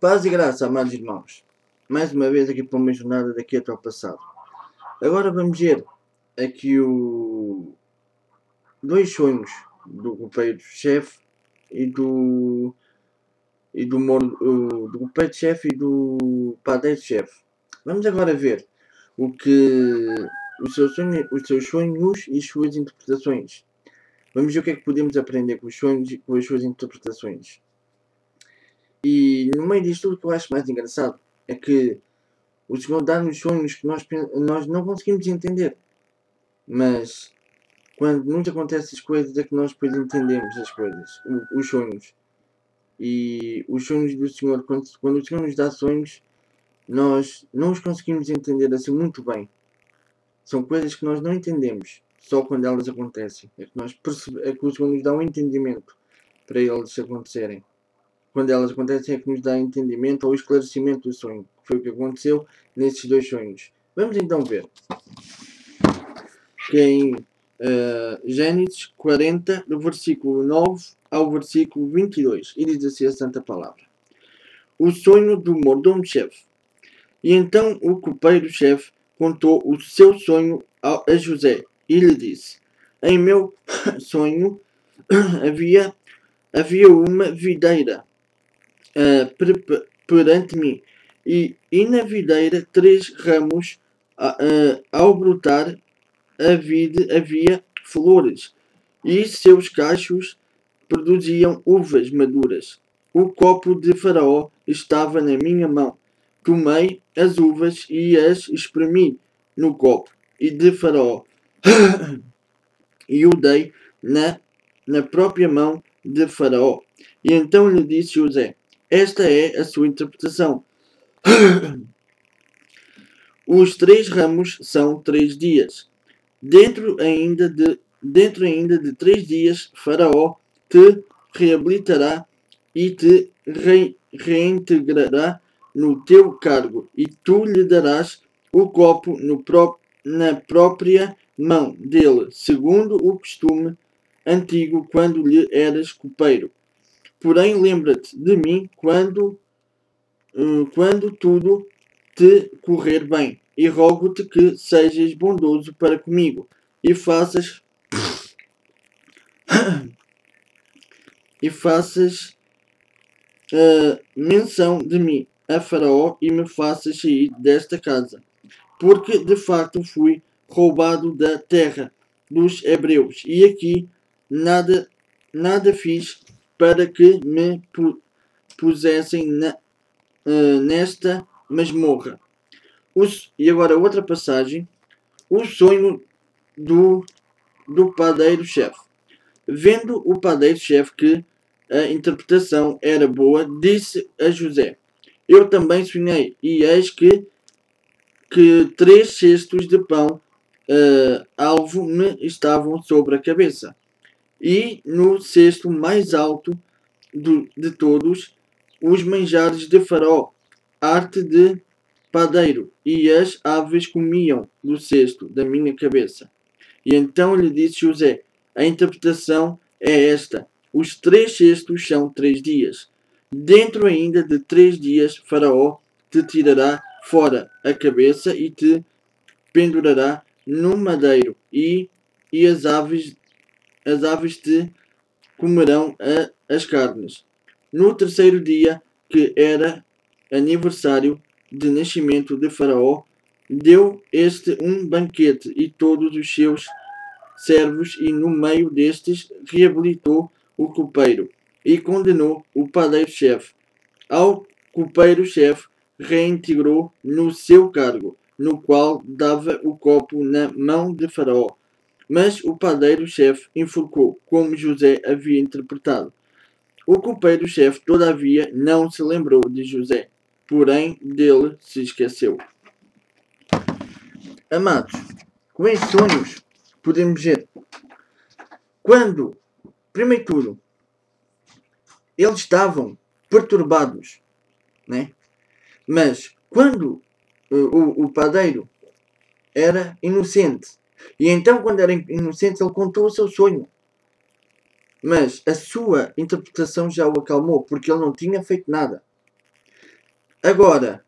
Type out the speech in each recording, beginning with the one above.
Paz e graça, amados irmãos. Mais uma vez aqui para uma jornada daqui até ao passado. Agora vamos ver aqui dois sonhos do copeiro-chefe e do copeiro-chefe e do padeiro-chefe. Vamos agora ver o que os seus sonhos e as suas interpretações. Vamos ver o que é que podemos aprender com os sonhos e com as suas interpretações. E no meio disto tudo, o que eu acho mais engraçado é que o Senhor dá-nos sonhos que nós não conseguimos entender. Mas quando nos acontecem as coisas é que nós depois entendemos as coisas, os sonhos. E os sonhos do Senhor, quando o Senhor nos dá sonhos, nós não os conseguimos entender assim muito bem. São coisas que nós não entendemos, só quando elas acontecem. É que o Senhor nos dá um entendimento para eles acontecerem. Quando elas acontecem é que nos dá entendimento ou esclarecimento do sonho. Que foi o que aconteceu nesses dois sonhos. Vamos então ver. Que em Gênesis 40, do versículo 9 ao versículo 22. E diz assim a Santa Palavra. O sonho do mordomo-chefe. E então o copeiro-chefe contou o seu sonho a José e lhe disse: em meu sonho havia uma videira perante mim, e na videira 3 ramos. Ao brotar a vide havia flores, e seus cachos produziam uvas maduras. O copo de Faraó estava na minha mão. Tomei as uvas e as espremi no copo e de Faraó e o dei na própria mão de Faraó. E então lhe disse José: esta é a sua interpretação. Os 3 ramos são 3 dias. Dentro ainda de 3 dias, Faraó te reabilitará e te reintegrará no teu cargo, e tu lhe darás o copo na própria mão dele, segundo o costume antigo quando lhe eras copeiro. Porém, lembra-te de mim quando tudo te correr bem, e rogo-te que sejas bondoso para comigo, e faças menção de mim a Faraó e me faças sair desta casa, porque de facto fui roubado da terra dos hebreus, e aqui nada fiz para que me pusessem nesta masmorra. E agora outra passagem. O sonho do padeiro-chefe. Vendo o padeiro-chefe que a interpretação era boa, disse a José: eu também sonhei, e eis que 3 cestos de pão alvo me estavam sobre a cabeça. E no cesto mais alto de todos, os manjares de Faraó, arte de padeiro, e as aves comiam do cesto da minha cabeça. E então lhe disse José: a interpretação é esta: os 3 cestos são 3 dias. Dentro ainda de 3 dias, Faraó te tirará fora a cabeça e te pendurará no madeiro, e as aves te comerão as carnes. No terceiro dia, que era aniversário de nascimento de Faraó, deu este um banquete e todos os seus servos, e no meio destes reabilitou o copeiro e condenou o padeiro-chefe. Ao copeiro-chefe reintegrou no seu cargo, no qual dava o copo na mão de Faraó. Mas o padeiro-chefe enforcou, como José havia interpretado. O copeiro-chefe, todavia, não se lembrou de José, porém dele se esqueceu. Amados, com estes sonhos podemos ver quando, primeiro de tudo, eles estavam perturbados, né? Mas quando o padeiro era inocente, e então quando era inocente ele contou o seu sonho, mas a sua interpretação já o acalmou, porque ele não tinha feito nada. Agora,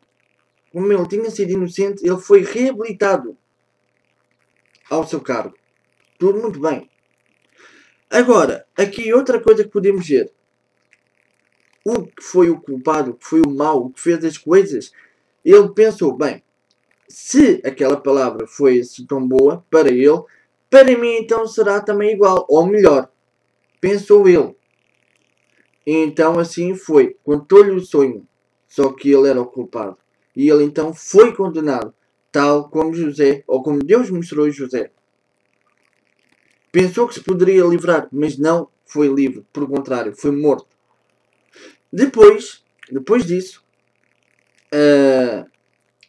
como ele tinha sido inocente, ele foi reabilitado ao seu cargo. Tudo muito bem. Agora, aqui outra coisa que podemos ver. O que foi o culpado, o que foi o mau, o que fez as coisas, ele pensou, bem, se aquela palavra foi assim tão boa para ele, para mim então será também igual, ou melhor, pensou ele. E então assim foi, contou-lhe o sonho, só que ele era o culpado. E ele então foi condenado, tal como José, ou como Deus mostrou a José. Pensou que se poderia livrar, mas não foi livre, por contrário, foi morto. Depois disso,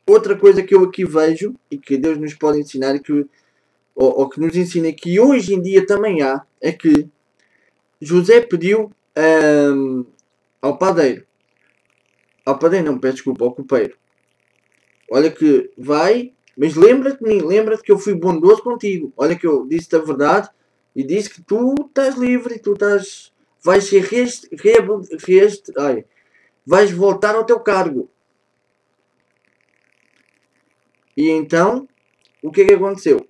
outra coisa que eu aqui vejo, e que Deus nos pode ensinar, e que, ou que nos ensina, que hoje em dia também há, é que José pediu ao padeiro, não, peço desculpa, ao copeiro, olha que vai, mas lembra-te de mim, lembra-te que eu fui bondoso contigo, olha que eu disse-te a verdade, e disse que tu estás livre, e tu vais ser vais voltar ao teu cargo. E então, o que é que aconteceu?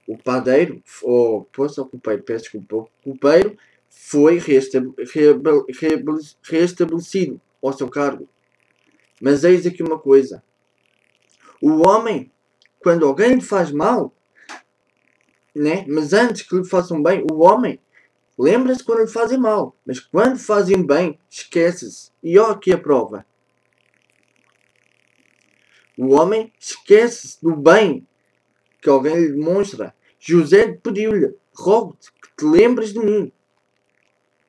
O padeiro, ou o copeiro, peço desculpa, o copeiro foi restabelecido ao seu cargo. Mas eis aqui uma coisa. O homem, quando alguém lhe faz mal, né? Mas antes que lhe façam bem, o homem lembra-se quando lhe fazem mal. Mas quando fazem bem, esquece-se. E ó aqui a prova. O homem esquece-se do bem que alguém lhe demonstra. José pediu-lhe, rogo-te que te lembres de mim,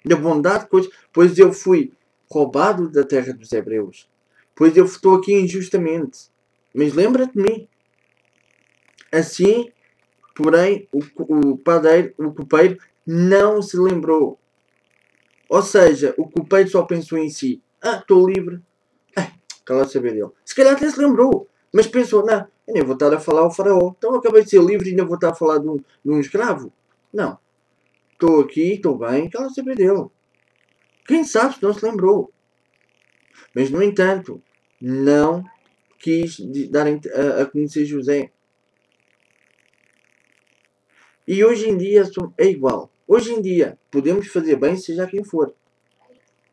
da bondade, pois eu fui roubado da terra dos hebreus, pois eu estou aqui injustamente, mas lembra-te de mim. Assim, porém, o copeiro, não se lembrou. Ou seja, o copeiro só pensou em si. Estou livre. Cala saber dele. Se calhar até se lembrou, mas pensou, não, eu nem vou estar a falar ao faraó. Então eu acabei de ser livre e ainda vou estar a falar de um escravo. Não. Estou aqui, estou bem, cala saber dele. Quem sabe se não se lembrou. Mas, no entanto, não quis dar a conhecer José. E hoje em dia é igual. Hoje em dia podemos fazer bem seja quem for.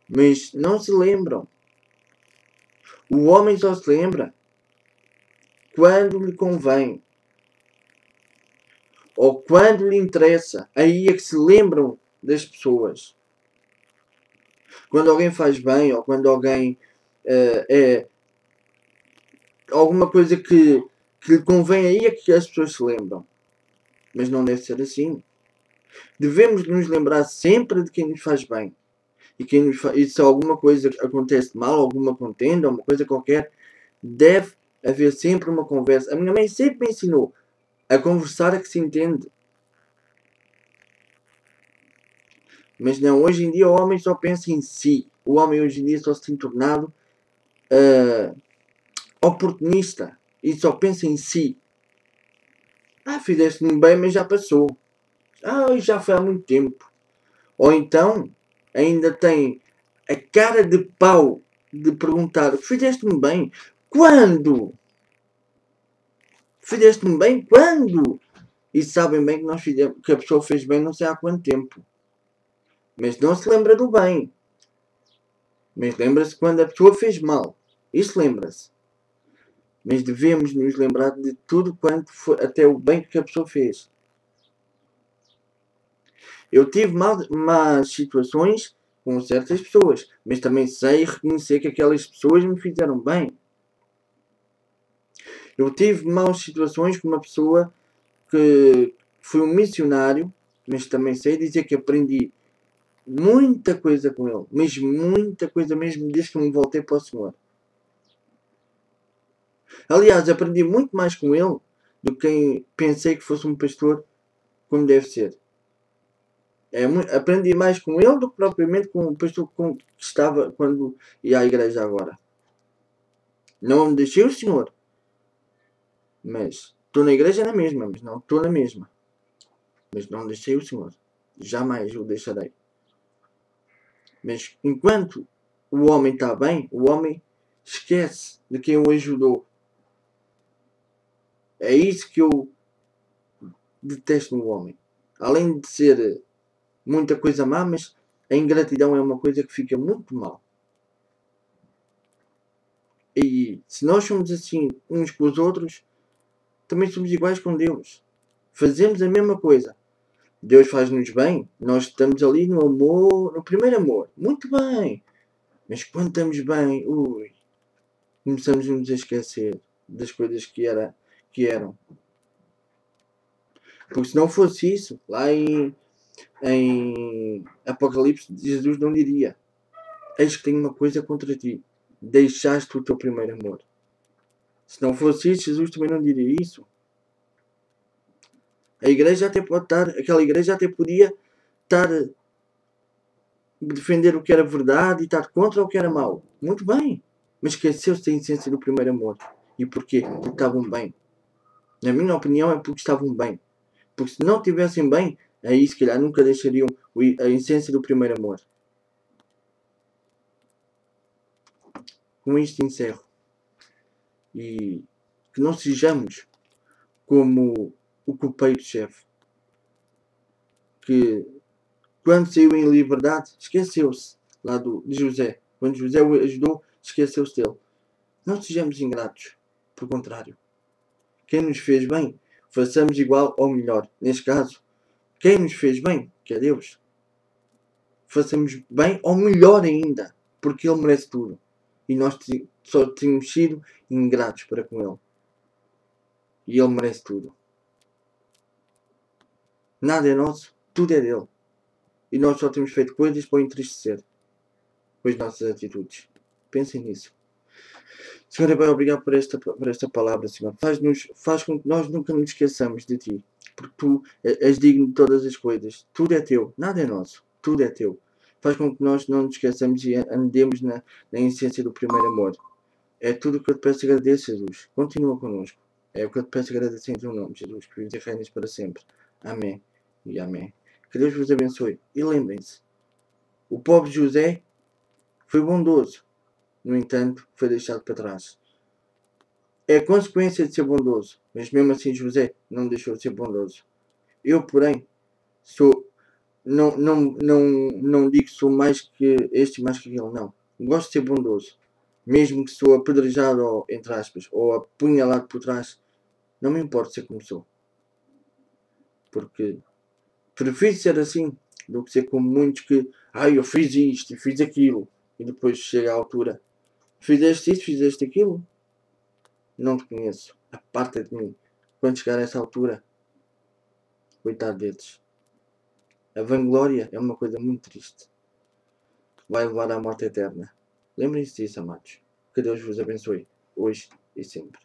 Mas não se lembram. O homem só se lembra quando lhe convém. Ou quando lhe interessa. Aí é que se lembram das pessoas. Quando alguém faz bem, ou quando alguém é alguma coisa que lhe convém, aí é que as pessoas se lembram. Mas não deve ser assim. Devemos nos lembrar sempre de quem nos faz bem. E se alguma coisa acontece mal, alguma contenda, uma coisa qualquer, deve haver sempre uma conversa. A minha mãe sempre me ensinou a conversar a que se entende. Mas não, hoje em dia o homem só pensa em si. O homem hoje em dia só se tem tornado oportunista e só pensa em si. Fizeste-me bem, mas já passou. Já foi há muito tempo. Ou então, ainda tem a cara de pau de perguntar: fizeste-me bem? Quando? Fizeste-me bem? Quando? E sabem bem que, que a pessoa fez bem não sei há quanto tempo. Mas não se lembra do bem. Mas lembra-se quando a pessoa fez mal. Isso lembra-se. Mas devemos nos lembrar de tudo quanto foi, até o bem que a pessoa fez. Eu tive más situações com certas pessoas, mas também sei reconhecer que aquelas pessoas me fizeram bem. Eu tive más situações com uma pessoa que foi um missionário, mas também sei dizer que aprendi muita coisa com ele, mas muita coisa mesmo desde que me voltei para o Senhor. Aliás, aprendi muito mais com ele do que quem pensei que fosse um pastor como deve ser. Aprendi mais com ele do que propriamente com o pastor que estava quando ia à igreja agora. Não me deixei o Senhor, mas estou na igreja na mesma, mas não estou na mesma. Mas não deixei o Senhor. Jamais o deixarei. Mas enquanto o homem está bem, o homem Esquece de quem o ajudou. É isso que eu detesto no homem. Além de ser muita coisa má, mas a ingratidão é uma coisa que fica muito mal. E se nós somos assim uns com os outros, também somos iguais com Deus. Fazemos a mesma coisa. Deus faz-nos bem, nós estamos ali no amor, no primeiro amor. Muito bem. Mas quando estamos bem, começamos a nos esquecer das coisas que eram. Porque se não fosse isso, lá em Apocalipse, Jesus não diria: eis que tenho uma coisa contra ti, deixaste o teu primeiro amor. Se não fosse isso, Jesus também não diria isso. A igreja até pode estar, aquela igreja até podia estar a defender o que era verdade e estar contra o que era mau. Muito bem. Mas esqueceu-se da essência do primeiro amor. E porquê? Porque estavam bem. Na minha opinião é porque estavam bem. Porque se não estivessem bem, aí se calhar nunca deixariam a essência do primeiro amor. Com isto encerro. E que não sejamos como o copeiro-chefe, que quando saiu em liberdade esqueceu-se lá de José. Quando José o ajudou, esqueceu-se dele. Não sejamos ingratos. Por contrário, quem nos fez bem, façamos igual ou melhor. Neste caso, quem nos fez bem, que é Deus, façamos bem ou melhor ainda, porque Ele merece tudo. E nós só tínhamos sido ingratos para com Ele. E Ele merece tudo. Nada é nosso, tudo é dele. E nós só temos feito coisas para o entristecer com as nossas atitudes. Pensem nisso. Senhor, bem, obrigado por esta palavra, Senhor. Faz com que nós nunca nos esqueçamos de Ti. Porque Tu és digno de todas as coisas. Tudo é Teu. Nada é nosso. Tudo é Teu. Faz com que nós não nos esqueçamos e andemos na essência do primeiro amor. É tudo o que eu te peço e agradeço, Jesus. Continua connosco. É o que eu te peço e agradeço em Teu nome, Jesus. Que vives e reinas para sempre. Amém e amém. Que Deus vos abençoe. E lembrem-se, o pobre José foi bondoso. No entanto, foi deixado para trás. É a consequência de ser bondoso. Mas mesmo assim José não deixou de ser bondoso. Eu, porém, não digo que sou mais que este e mais que aquele, não. Gosto de ser bondoso. Mesmo que sou apedrejado, ou, entre aspas, ou apunhalado por trás, não me importa ser como sou. Porque prefiro ser assim do que ser como muitos que eu fiz isto e fiz aquilo. E depois chega à altura: fizeste isto, fizeste aquilo? Não te conheço. Aparta de mim. Quando chegar a essa altura, coitado deles. A vanglória é uma coisa muito triste. Vai levar à morte eterna. Lembrem-se disso, amados. Que Deus vos abençoe, hoje e sempre.